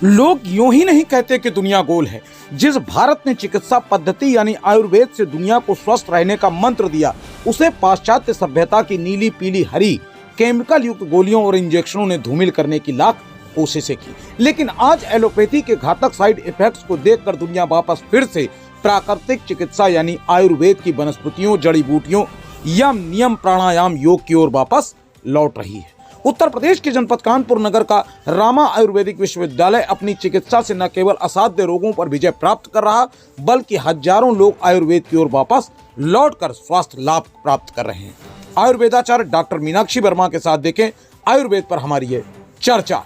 लोग यूं ही नहीं कहते कि दुनिया गोल है। जिस भारत ने चिकित्सा पद्धति यानी आयुर्वेद से दुनिया को स्वस्थ रहने का मंत्र दिया, उसे पाश्चात्य सभ्यता की नीली पीली हरी केमिकल युक्त गोलियों और इंजेक्शनों ने धूमिल करने की लाख कोशिशें की। लेकिन आज एलोपैथी के घातक साइड इफेक्ट्स को देखकर दुनिया वापस फिर से प्राकृतिक चिकित्सा यानी आयुर्वेद की वनस्पतियों, जड़ी बूटियों, यम नियम, प्राणायाम, योग की ओर वापस लौट रही है। उत्तर प्रदेश के जनपद कानपुर नगर का रामा आयुर्वेदिक विश्वविद्यालय अपनी चिकित्सा से न केवल असाध्य रोगों पर विजय प्राप्त कर रहा, बल्कि हजारों लोग आयुर्वेद की ओर वापस लौटकर स्वास्थ्य लाभ प्राप्त कर रहे हैं। आयुर्वेदाचार्य डॉक्टर मीनाक्षी वर्मा के साथ देखें आयुर्वेद पर हमारी ये चर्चा।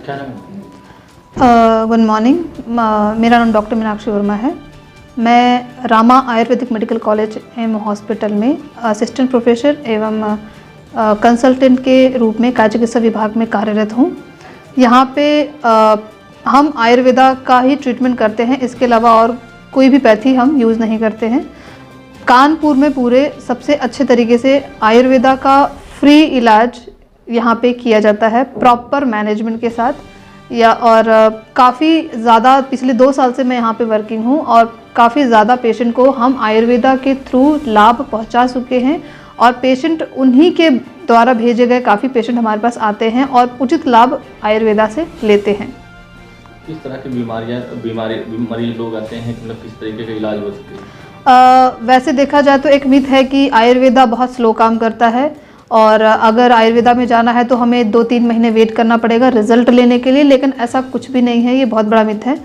क्या नाम? गुड मॉर्निंग, मेरा नाम डॉक्टर मीनाक्षी वर्मा है। मैं रामा आयुर्वेदिक मेडिकल कॉलेज एवं हॉस्पिटल में असिस्टेंट प्रोफेसर एवं कंसल्टेंट के रूप में काय चिकित्सा विभाग में कार्यरत हूँ। यहाँ पे हम आयुर्वेदा का ही ट्रीटमेंट करते हैं, इसके अलावा और कोई भी पैथी हम यूज़ नहीं करते हैं। कानपुर में पूरे सबसे अच्छे तरीके से आयुर्वेदा का फ्री इलाज यहाँ पे किया जाता है, प्रॉपर मैनेजमेंट के साथ। और काफ़ी ज़्यादा पिछले 2 साल से मैं यहाँ पे वर्किंग हूँ और काफ़ी ज़्यादा पेशेंट को हम आयुर्वेदा के थ्रू लाभ पहुँचा चुके हैं और पेशेंट उन्हीं के द्वारा भेजे गए काफ़ी पेशेंट हमारे पास आते हैं और उचित लाभ आयुर्वेदा से लेते हैं। किस तरह की बीमारी लोग आते हैं, मतलब किस तरीके का इलाज हो सकते हैं? वैसे देखा जाए तो एक मिथ है कि आयुर्वेदा बहुत स्लो काम करता है और अगर आयुर्वेदा में जाना है तो हमें 2-3 महीने वेट करना पड़ेगा रिजल्ट लेने के लिए, लेकिन ऐसा कुछ भी नहीं है, ये बहुत बड़ा मिथ है।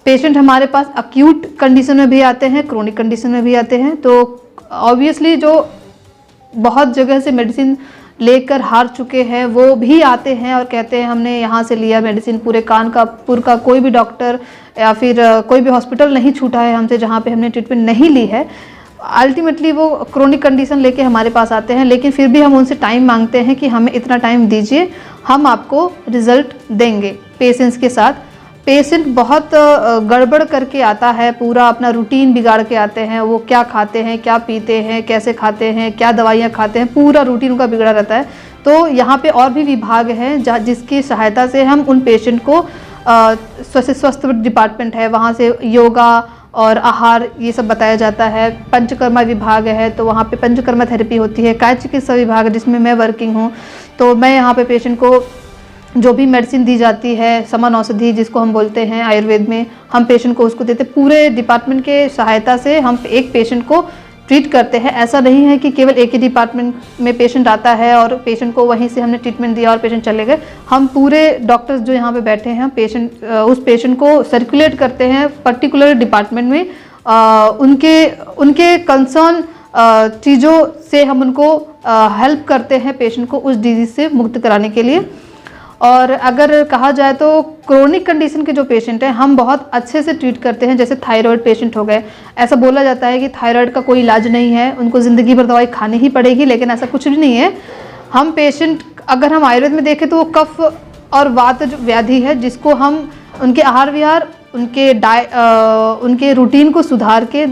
पेशेंट हमारे पास अक्यूट कंडीशन में भी आते हैं, क्रोनिक कंडीशन में भी आते हैं। तो ऑब्वियसली जो बहुत जगह से मेडिसिन लेकर हार चुके हैं वो भी आते हैं और कहते हैं हमने यहाँ से लिया मेडिसिन, पूरे कानपुर का कोई भी डॉक्टर या फिर कोई भी हॉस्पिटल नहीं छूटा है हमसे जहाँ पे हमने ट्रीटमेंट नहीं ली है। अल्टीमेटली वो क्रोनिक कंडीशन लेके हमारे पास आते हैं, लेकिन फिर भी हम उनसे टाइम मांगते हैं कि हमें इतना टाइम दीजिए, हम आपको रिजल्ट देंगे पेशेंट्स के साथ। पेशेंट बहुत गड़बड़ करके आता है, पूरा अपना रूटीन बिगाड़ के आते हैं। वो क्या खाते हैं, क्या पीते हैं, कैसे खाते हैं, क्या दवाइयाँ खाते हैं, पूरा रूटीन उनका बिगड़ा रहता है। तो यहाँ पे और भी विभाग हैं जिसकी सहायता से हम उन पेशेंट को स्वास्थ्य डिपार्टमेंट है, वहाँ से योगा और आहार ये सब बताया जाता है। पंचकर्मा विभाग है तो वहाँ पे पंचकर्मा थेरेपी होती है। काय चिकित्सा विभाग है जिसमें मैं वर्किंग हूँ, तो मैं यहाँ पे पेशेंट को जो भी मेडिसिन दी जाती है, समन औषधि जिसको हम बोलते हैं आयुर्वेद में, हम पेशेंट को उसको देते। पूरे डिपार्टमेंट के सहायता से हम एक पेशेंट को ट्रीट करते हैं। ऐसा नहीं है कि केवल एक ही डिपार्टमेंट में पेशेंट आता है और पेशेंट को वहीं से हमने ट्रीटमेंट दिया और पेशेंट चले गए। हम पूरे डॉक्टर्स जो यहाँ पे बैठे हैं उस पेशेंट को सर्कुलेट करते हैं पर्टिकुलर डिपार्टमेंट में। उनके कंसर्न चीज़ों से हम उनको हेल्प करते हैं पेशेंट को उस डिजीज़ से मुक्त कराने के लिए। और अगर कहा जाए तो क्रोनिक कंडीशन के जो पेशेंट हैं हम बहुत अच्छे से ट्रीट करते हैं। जैसे थायराइड पेशेंट हो गए, ऐसा बोला जाता है कि थायराइड का कोई इलाज नहीं है, उनको ज़िंदगी भर दवाई खानी ही पड़ेगी, लेकिन ऐसा कुछ भी नहीं है। हम पेशेंट अगर हम आयुर्वेद में देखें तो वो कफ और वात जो व्याधि है जिसको हम उनके आहार विहार, उनके रूटीन को सुधार के